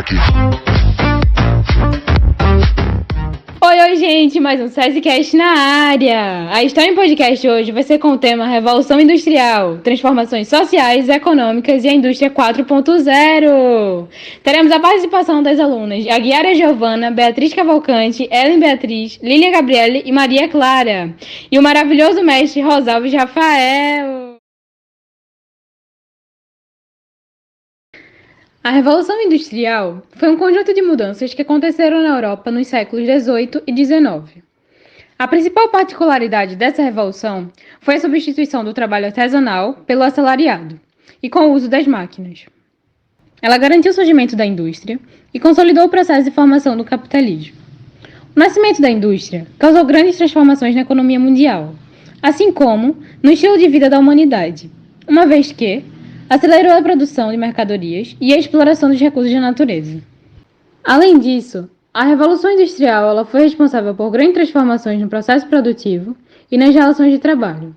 destaque. Oi, gente, mais um SESIcast na área. A história em podcast hoje vai ser com o tema Revolução Industrial, Transformações Sociais, Econômicas e a Indústria 4.0. Teremos a participação das alunas Aguiara Giovana, Beatriz Cavalcante, Ellen Beatriz, Lília Gabriele e Maria Clara. E o maravilhoso mestre Rosalves Rafael. A Revolução Industrial foi um conjunto de mudanças que aconteceram na Europa nos séculos XVIII e XIX. A principal particularidade dessa revolução foi a substituição do trabalho artesanal pelo assalariado e com o uso das máquinas. Ela garantiu o surgimento da indústria e consolidou o processo de formação do capitalismo. O nascimento da indústria causou grandes transformações na economia mundial, assim como no estilo de vida da humanidade, uma vez que acelerou a produção de mercadorias e a exploração dos recursos da natureza. Além disso, a Revolução Industrial ela foi responsável por grandes transformações no processo produtivo e nas relações de trabalho.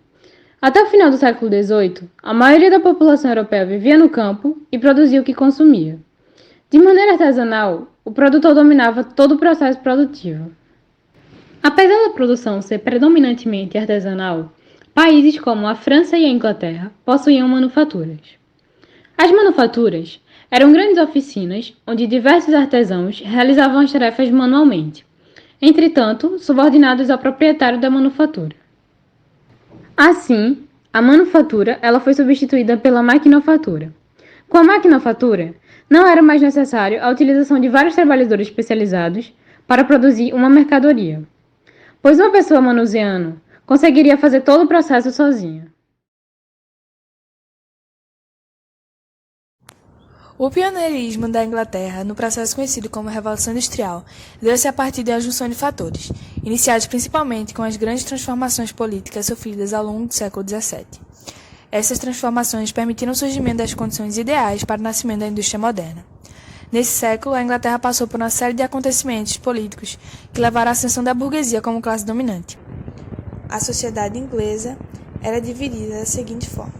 Até o final do século XVIII, a maioria da população europeia vivia no campo e produzia o que consumia. De maneira artesanal, o produtor dominava todo o processo produtivo. Apesar da produção ser predominantemente artesanal, países como a França e a Inglaterra possuíam manufaturas. As manufaturas eram grandes oficinas onde diversos artesãos realizavam as tarefas manualmente, entretanto, subordinados ao proprietário da manufatura. Assim, a manufatura ela foi substituída pela maquinofatura. Com a maquinofatura, não era mais necessário a utilização de vários trabalhadores especializados para produzir uma mercadoria, pois uma pessoa manuseando conseguiria fazer todo o processo sozinha. O pioneirismo da Inglaterra no processo conhecido como Revolução Industrial deu-se a partir da junção de fatores, iniciados principalmente com as grandes transformações políticas sofridas ao longo do século XVII. Essas transformações permitiram o surgimento das condições ideais para o nascimento da indústria moderna. Nesse século, a Inglaterra passou por uma série de acontecimentos políticos que levaram à ascensão da burguesia como classe dominante. A sociedade inglesa era dividida da seguinte forma: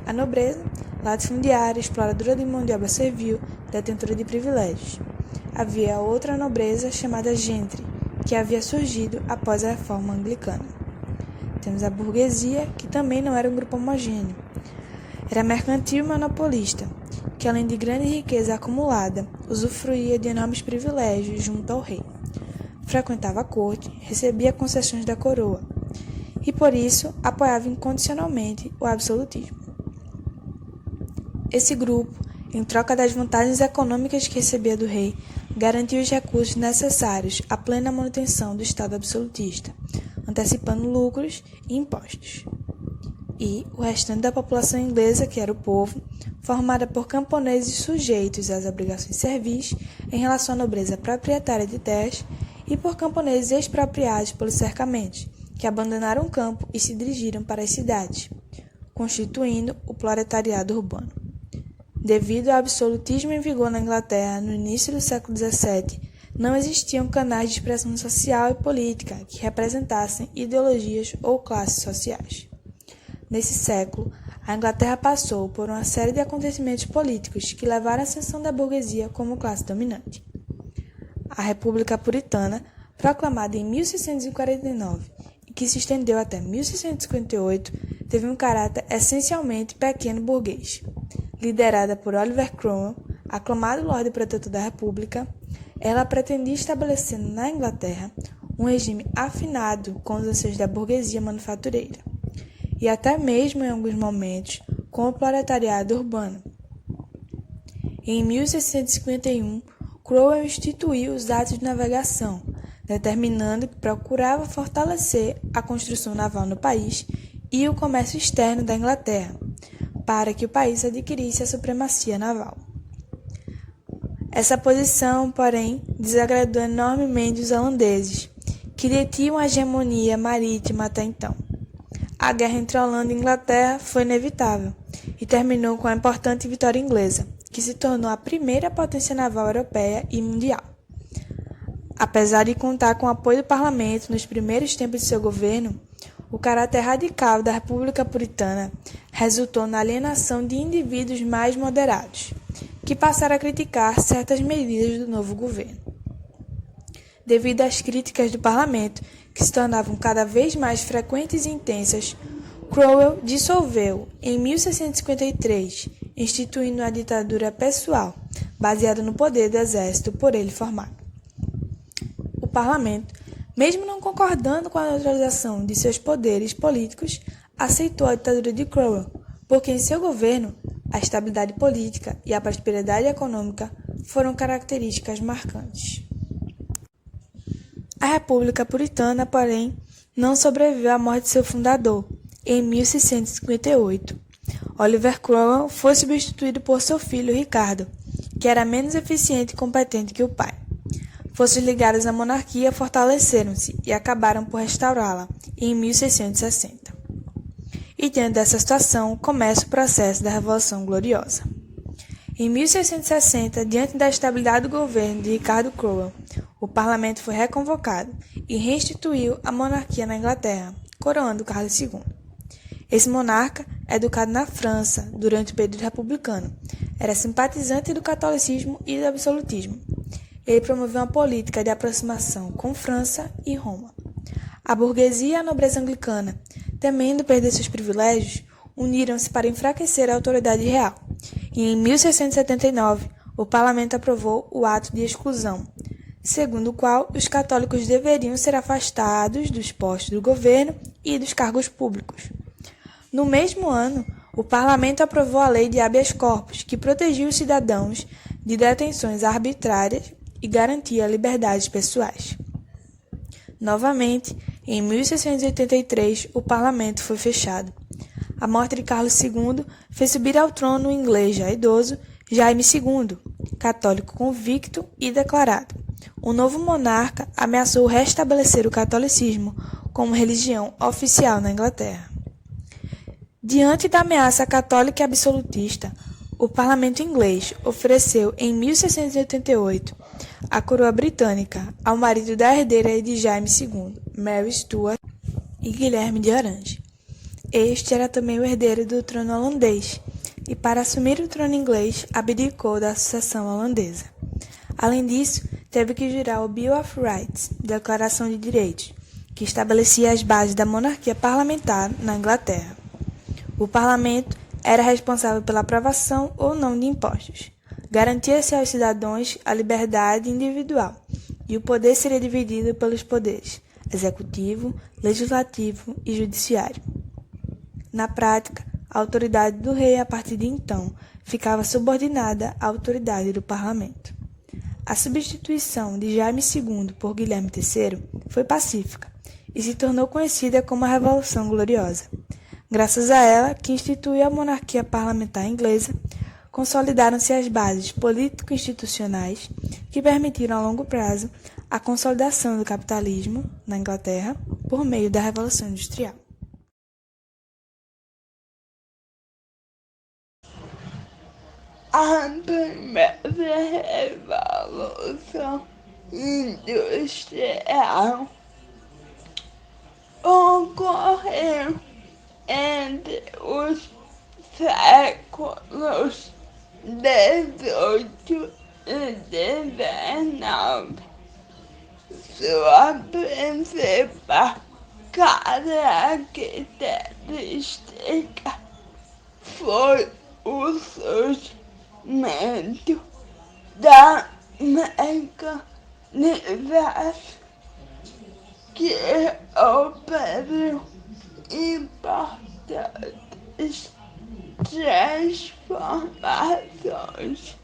a nobreza, latifundiária, exploradora de mão de obra servil, detentora de privilégios. Havia outra nobreza chamada gentry, que havia surgido após a reforma anglicana. Temos a burguesia, que também não era um grupo homogêneo. Era mercantil e monopolista, que além de grande riqueza acumulada, usufruía de enormes privilégios junto ao rei. Frequentava a corte, recebia concessões da coroa, e por isso apoiava incondicionalmente o absolutismo. Esse grupo, em troca das vantagens econômicas que recebia do rei, garantia os recursos necessários à plena manutenção do Estado absolutista, antecipando lucros e impostos. E o restante da população inglesa, que era o povo, formada por camponeses sujeitos às obrigações servis em relação à nobreza proprietária de terras e por camponeses expropriados pelos cercamentos, que abandonaram o campo e se dirigiram para as cidades, constituindo o proletariado urbano. Devido ao absolutismo em vigor na Inglaterra no início do século XVII, não existiam canais de expressão social e política que representassem ideologias ou classes sociais. Nesse século, a Inglaterra passou por uma série de acontecimentos políticos que levaram à ascensão da burguesia como classe dominante. A República Puritana, proclamada em 1649 e que se estendeu até 1658, teve um caráter essencialmente pequeno burguês. Liderada por Oliver Cromwell, aclamado Lorde Protetor da República, ela pretendia estabelecer na Inglaterra um regime afinado com os anseios da burguesia manufatureira, e até mesmo, em alguns momentos, com o proletariado urbano. Em 1651, Cromwell instituiu os atos de navegação, determinando que procurava fortalecer a construção naval no país e o comércio externo da Inglaterra, para que o país adquirisse a supremacia naval. Essa posição, porém, desagradou enormemente os holandeses, que detinham a hegemonia marítima até então. A guerra entre a Holanda e a Inglaterra foi inevitável e terminou com a importante vitória inglesa, que se tornou a primeira potência naval europeia e mundial. Apesar de contar com o apoio do parlamento nos primeiros tempos de seu governo, o caráter radical da República Puritana resultou na alienação de indivíduos mais moderados, que passaram a criticar certas medidas do novo governo. Devido às críticas do parlamento, que se tornavam cada vez mais frequentes e intensas, Cromwell dissolveu, em 1653, instituindo a ditadura pessoal, baseada no poder do exército por ele formado. O parlamento, mesmo não concordando com a neutralização de seus poderes políticos, aceitou a ditadura de Cromwell, porque em seu governo, a estabilidade política e a prosperidade econômica foram características marcantes. A República Puritana, porém, não sobreviveu à morte de seu fundador, em 1658. Oliver Cromwell foi substituído por seu filho Ricardo, que era menos eficiente e competente que o pai. Forças ligadas à monarquia fortaleceram-se e acabaram por restaurá-la em 1660. E diante dessa situação, começa o processo da Revolução Gloriosa. Em 1660, diante da estabilidade do governo de Ricardo Cromwell, o parlamento foi reconvocado e reinstituiu a monarquia na Inglaterra, coroando Carlos II. Esse monarca, educado na França durante o período republicano, era simpatizante do catolicismo e do absolutismo. Ele promoveu uma política de aproximação com França e Roma. A burguesia e a nobreza anglicana, temendo perder seus privilégios, uniram-se para enfraquecer a autoridade real. E em 1679, o parlamento aprovou o Ato de Exclusão, segundo o qual os católicos deveriam ser afastados dos postos do governo e dos cargos públicos. No mesmo ano, o parlamento aprovou a Lei de Habeas Corpus, que protegia os cidadãos de detenções arbitrárias e garantia liberdades pessoais. Novamente, em 1683, o parlamento foi fechado. A morte de Carlos II fez subir ao trono o inglês já idoso Jaime II, católico convicto e declarado. O novo monarca ameaçou restabelecer o catolicismo como religião oficial na Inglaterra. Diante da ameaça católica e absolutista, o parlamento inglês ofereceu em 1688 a coroa britânica ao marido da herdeira de Jaime II, Mary Stuart e Guilherme de Orange. Este era também o herdeiro do trono holandês e, para assumir o trono inglês, abdicou da sucessão holandesa. Além disso, teve que jurar o Bill of Rights, Declaração de Direitos, que estabelecia as bases da monarquia parlamentar na Inglaterra. O parlamento era responsável pela aprovação ou não de impostos. Garantia-se aos cidadãos a liberdade individual e o poder seria dividido pelos poderes executivo, legislativo e judiciário. Na prática, a autoridade do rei, a partir de então, ficava subordinada à autoridade do parlamento. A substituição de Jaime II por Guilherme III foi pacífica e se tornou conhecida como a Revolução Gloriosa. Graças a ela, que instituiu a monarquia parlamentar inglesa, consolidaram-se as bases político-institucionais que permitiram a longo prazo a consolidação do capitalismo na Inglaterra por meio da Revolução Industrial. A primeira revolução industrial ocorreu entre os séculos XVIII e XIX. Sua principal característica foi o surgimento da mecanização, que operou importantes transformações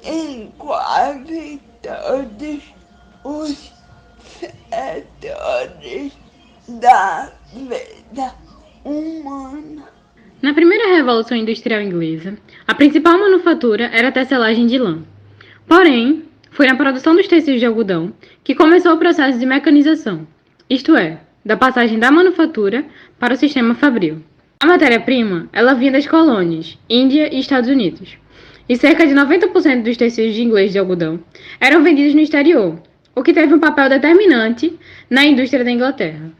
em quase todos os setores da vida humana. Na primeira Revolução Industrial Inglesa, a principal manufatura era a tecelagem de lã. Porém, foi na produção dos tecidos de algodão que começou o processo de mecanização, isto é, da passagem da manufatura para o sistema fabril. A matéria-prima, ela vinha das colônias, Índia e Estados Unidos, e cerca de 90% dos tecidos de inglês de algodão eram vendidos no exterior, o que teve um papel determinante na indústria da Inglaterra.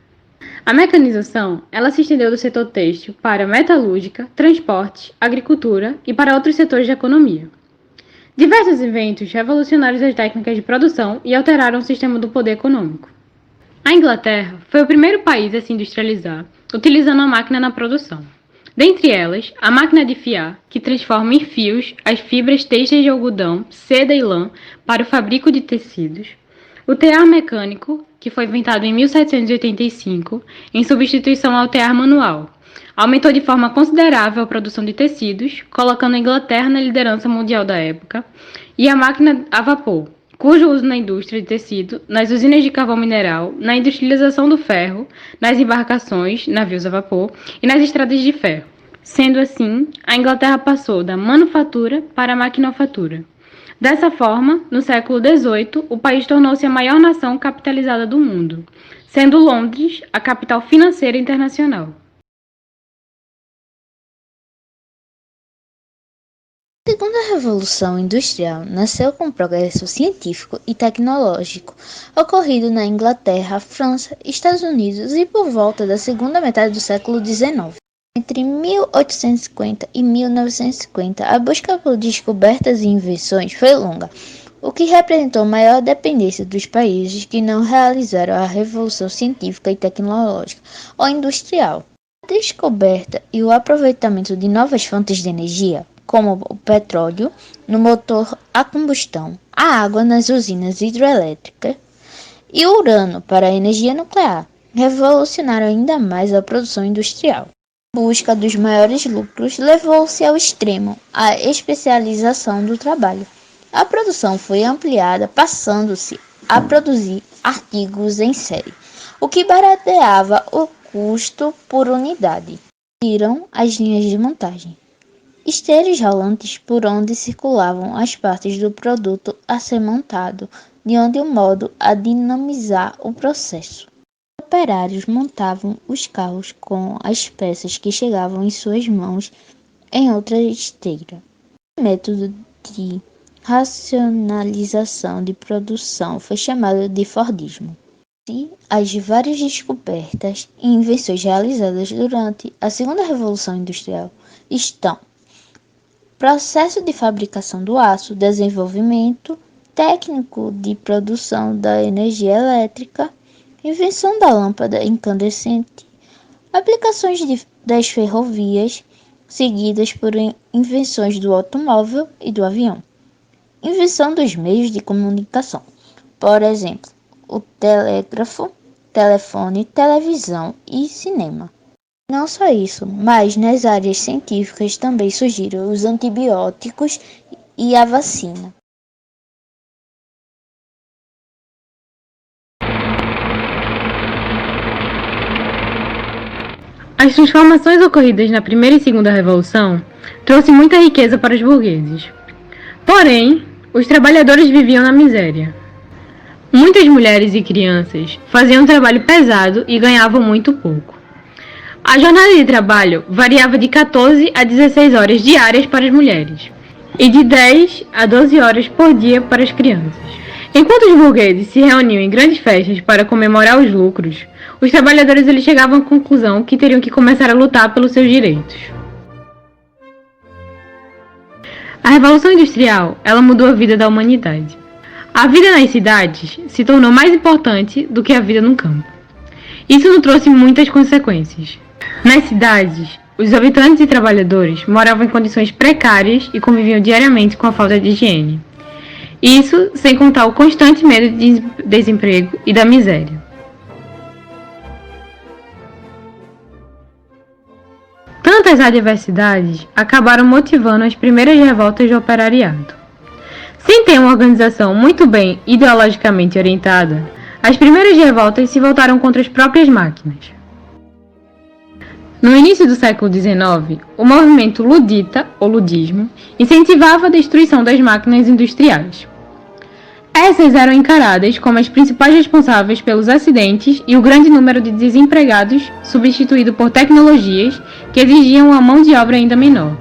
A mecanização, ela se estendeu do setor têxtil para metalúrgica, transportes, agricultura e para outros setores da economia. Diversos eventos revolucionaram as técnicas de produção e alteraram o sistema do poder econômico. A Inglaterra foi o primeiro país a se industrializar, utilizando a máquina na produção. Dentre elas, a máquina de fiar, que transforma em fios as fibras têxteis de algodão, seda e lã para o fabrico de tecidos. O tear mecânico, que foi inventado em 1785, em substituição ao tear manual. Aumentou de forma considerável a produção de tecidos, colocando a Inglaterra na liderança mundial da época, e a máquina a vapor, cujo uso na indústria de tecido, nas usinas de carvão mineral, na industrialização do ferro, nas embarcações, navios a vapor e nas estradas de ferro. Sendo assim, a Inglaterra passou da manufatura para a maquinofatura. Dessa forma, no século XVIII, o país tornou-se a maior nação capitalizada do mundo, sendo Londres a capital financeira internacional. A Segunda Revolução Industrial nasceu com o progresso científico e tecnológico ocorrido na Inglaterra, França, Estados Unidos e por volta da segunda metade do século XIX. Entre 1850 e 1950, a busca por descobertas e invenções foi longa, o que representou maior dependência dos países que não realizaram a revolução científica e tecnológica ou industrial. A descoberta e o aproveitamento de novas fontes de energia, como o petróleo no motor a combustão, a água nas usinas hidrelétricas e o urânio para a energia nuclear, revolucionaram ainda mais a produção industrial. A busca dos maiores lucros levou-se ao extremo a especialização do trabalho. A produção foi ampliada, passando-se a produzir artigos em série, o que barateava o custo por unidade. Viram as linhas de montagem, esteiras rolantes por onde circulavam as partes do produto a ser montado, de onde o modo a dinamizar o processo. Os operários montavam os carros com as peças que chegavam em suas mãos em outra esteira. O método de racionalização de produção foi chamado de Fordismo. E as várias descobertas e invenções realizadas durante a Segunda Revolução Industrial estão: processo de fabricação do aço, desenvolvimento técnico de produção da energia elétrica, invenção da lâmpada incandescente, aplicações das ferrovias, seguidas por invenções do automóvel e do avião. Invenção dos meios de comunicação, por exemplo, o telégrafo, telefone, televisão e cinema. Não só isso, mas nas áreas científicas também surgiram os antibióticos e a vacina. As transformações ocorridas na primeira e segunda revolução trouxeram muita riqueza para os burgueses. Porém, os trabalhadores viviam na miséria. Muitas mulheres e crianças faziam um trabalho pesado e ganhavam muito pouco. A jornada de trabalho variava de 14 a 16 horas diárias para as mulheres e de 10 a 12 horas por dia para as crianças. Enquanto os burgueses se reuniam em grandes festas para comemorar os lucros, os trabalhadores eles chegavam à conclusão que teriam que começar a lutar pelos seus direitos. A Revolução Industrial, ela mudou a vida da humanidade. A vida nas cidades se tornou mais importante do que a vida no campo. Isso nos trouxe muitas consequências. Nas cidades, os habitantes e trabalhadores moravam em condições precárias e conviviam diariamente com a falta de higiene. Isso sem contar o constante medo de desemprego e da miséria. Tantas adversidades acabaram motivando as primeiras revoltas do operariado. Sem ter uma organização muito bem ideologicamente orientada, as primeiras revoltas se voltaram contra as próprias máquinas. No início do século XIX, o movimento ludita, ou ludismo, incentivava a destruição das máquinas industriais. Essas eram encaradas como as principais responsáveis pelos acidentes e o grande número de desempregados, substituído por tecnologias que exigiam uma mão de obra ainda menor.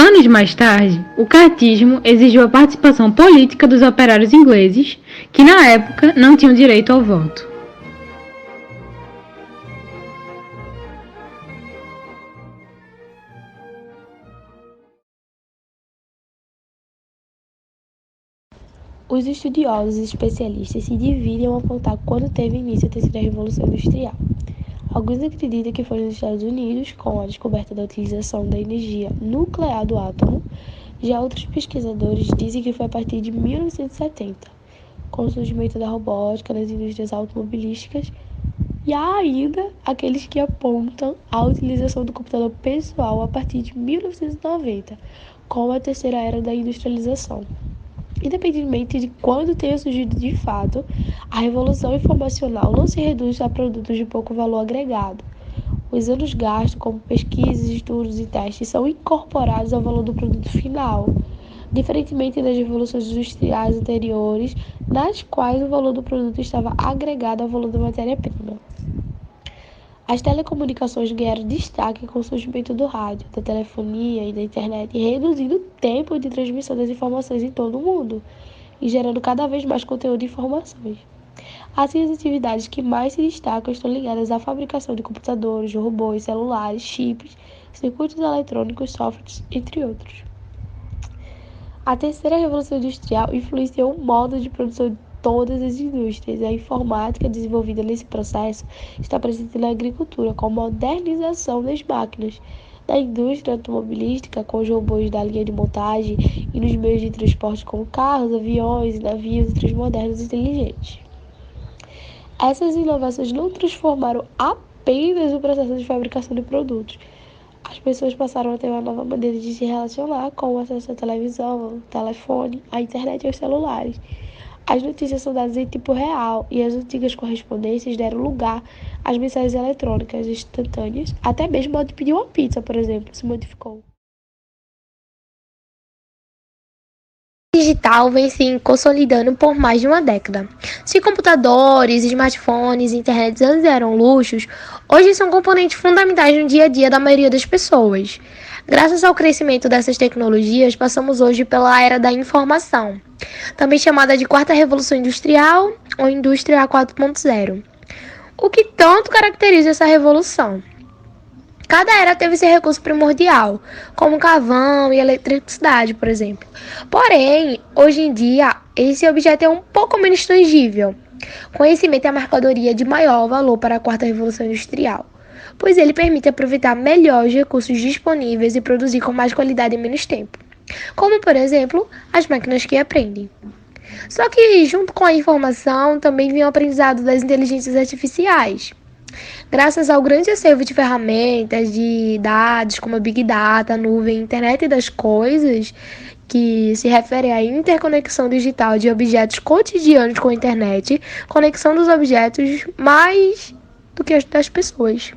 anos mais tarde, o cartismo exigiu a participação política dos operários ingleses, que na época não tinham direito ao voto. Os estudiosos e especialistas se dividem ao apontar quando teve início a terceira revolução industrial. Alguns acreditam que foi nos Estados Unidos, com a descoberta da utilização da energia nuclear do átomo. Já outros pesquisadores dizem que foi a partir de 1970, com o surgimento da robótica nas indústrias automobilísticas, e há ainda aqueles que apontam a utilização do computador pessoal a partir de 1990, com a terceira era da industrialização. Independentemente de quando tenha surgido de fato, a revolução informacional não se reduz a produtos de pouco valor agregado. Os anos gastos, como pesquisas, estudos e testes, são incorporados ao valor do produto final, diferentemente das revoluções industriais anteriores, nas quais o valor do produto estava agregado ao valor da matéria-prima. As telecomunicações ganharam destaque com o surgimento do rádio, da telefonia e da internet, reduzindo o tempo de transmissão das informações em todo o mundo e gerando cada vez mais conteúdo e informações. Assim, as atividades que mais se destacam estão ligadas à fabricação de computadores, robôs, celulares, chips, circuitos eletrônicos, softwares, entre outros. A terceira revolução industrial influenciou o modo de produção de todas as indústrias. A informática desenvolvida nesse processo está presente na agricultura, com a modernização das máquinas, na indústria automobilística, com os robôs da linha de montagem, e nos meios de transporte como carros, aviões, navios e trens modernos e inteligentes. Essas inovações não transformaram apenas o processo de fabricação de produtos. As pessoas passaram a ter uma nova maneira de se relacionar, com o acesso à televisão, ao telefone, à internet e aos celulares. As notícias são dadas em tempo real e as antigas correspondências deram lugar às mensagens eletrônicas instantâneas. Até mesmo o modo de pedir uma pizza, por exemplo, se modificou. O digital vem se consolidando por mais de uma década. Se computadores, smartphones e internet antes eram luxos, hoje são componentes fundamentais no dia a dia da maioria das pessoas. Graças ao crescimento dessas tecnologias, passamos hoje pela era da informação, também chamada de quarta revolução industrial ou indústria 4.0. O que tanto caracteriza essa revolução? Cada era teve seu recurso primordial, como carvão e eletricidade, por exemplo. Porém, hoje em dia, esse objeto é um pouco menos tangível. Conhecimento é a mercadoria de maior valor para a quarta revolução industrial, pois ele permite aproveitar melhor os recursos disponíveis e produzir com mais qualidade em menos tempo, como, por exemplo, as máquinas que aprendem. Só que, junto com a informação, também vem o aprendizado das inteligências artificiais. Graças ao grande acervo de ferramentas, de dados, como a Big Data, a nuvem, a internet das coisas, que se refere à interconexão digital de objetos cotidianos com a internet, conexão dos objetos mais do que as das pessoas.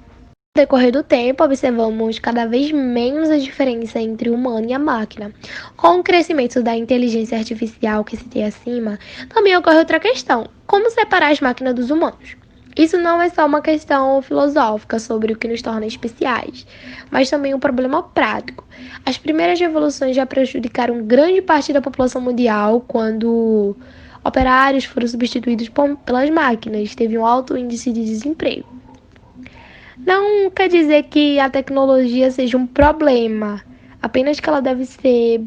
No decorrer do tempo, observamos cada vez menos a diferença entre o humano e a máquina. Com o crescimento da inteligência artificial que citei acima, também ocorre outra questão: como separar as máquinas dos humanos? Isso não é só uma questão filosófica sobre o que nos torna especiais, mas também um problema prático. As primeiras revoluções já prejudicaram grande parte da população mundial quando operários foram substituídos pelas máquinas, teve um alto índice de desemprego. Não quer dizer que a tecnologia seja um problema, apenas que ela deve ser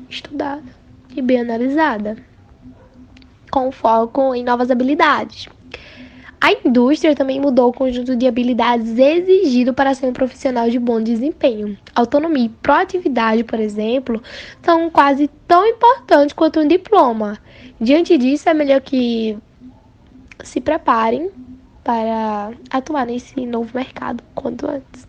estudada e bem analisada, com foco em novas habilidades. A indústria também mudou o conjunto de habilidades exigido para ser um profissional de bom desempenho. Autonomia e proatividade, por exemplo, são quase tão importantes quanto um diploma. Diante disso, é melhor que se preparem para atuar nesse novo mercado quanto antes.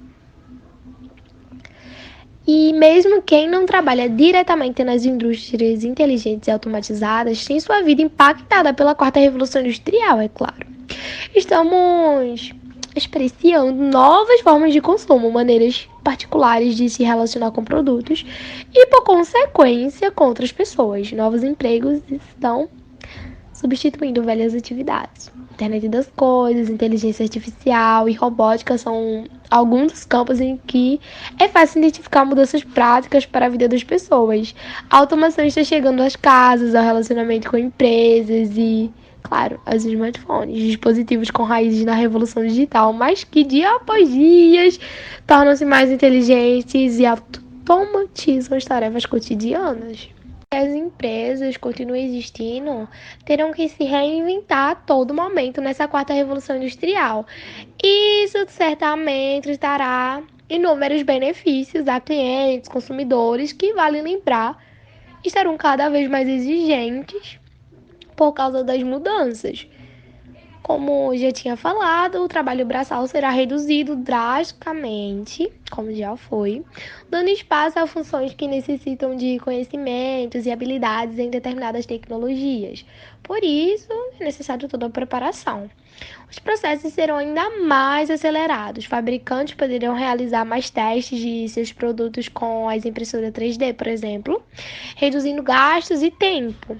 E mesmo quem não trabalha diretamente nas indústrias inteligentes e automatizadas tem sua vida impactada pela quarta revolução industrial, é claro. Estamos experienciando novas formas de consumo, maneiras particulares de se relacionar com produtos e, por consequência, com outras pessoas. Novos empregos estão substituindo velhas atividades. Internet das coisas, inteligência artificial e robótica são alguns dos campos em que é fácil identificar mudanças práticas para a vida das pessoas. A automação está chegando às casas, ao relacionamento com empresas e, claro, aos smartphones, dispositivos com raízes na revolução digital, mas que dia após dia tornam-se mais inteligentes e automatizam as tarefas cotidianas. As empresas continuam existindo, terão que se reinventar a todo momento nessa quarta revolução industrial. Isso certamente trará inúmeros benefícios a clientes, consumidores, que, vale lembrar, estarão cada vez mais exigentes por causa das mudanças. Como já tinha falado, o trabalho braçal será reduzido drasticamente, como já foi, dando espaço a funções que necessitam de conhecimentos e habilidades em determinadas tecnologias. Por isso, é necessário toda a preparação. Os processos serão ainda mais acelerados. Fabricantes poderão realizar mais testes de seus produtos com as impressoras 3D, por exemplo, reduzindo gastos e tempo.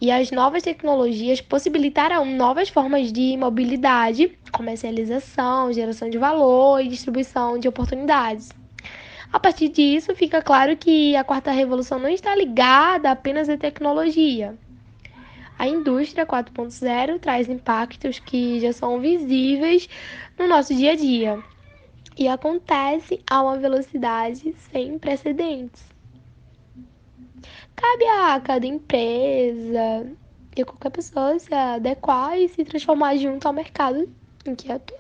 E as novas tecnologias possibilitarão novas formas de mobilidade, comercialização, geração de valor e distribuição de oportunidades. A partir disso, fica claro que a quarta revolução não está ligada apenas à tecnologia. A indústria 4.0 traz impactos que já são visíveis no nosso dia a dia e acontece a uma velocidade sem precedentes. Cabe a cada empresa e a qualquer pessoa se adequar e se transformar junto ao mercado em que atua.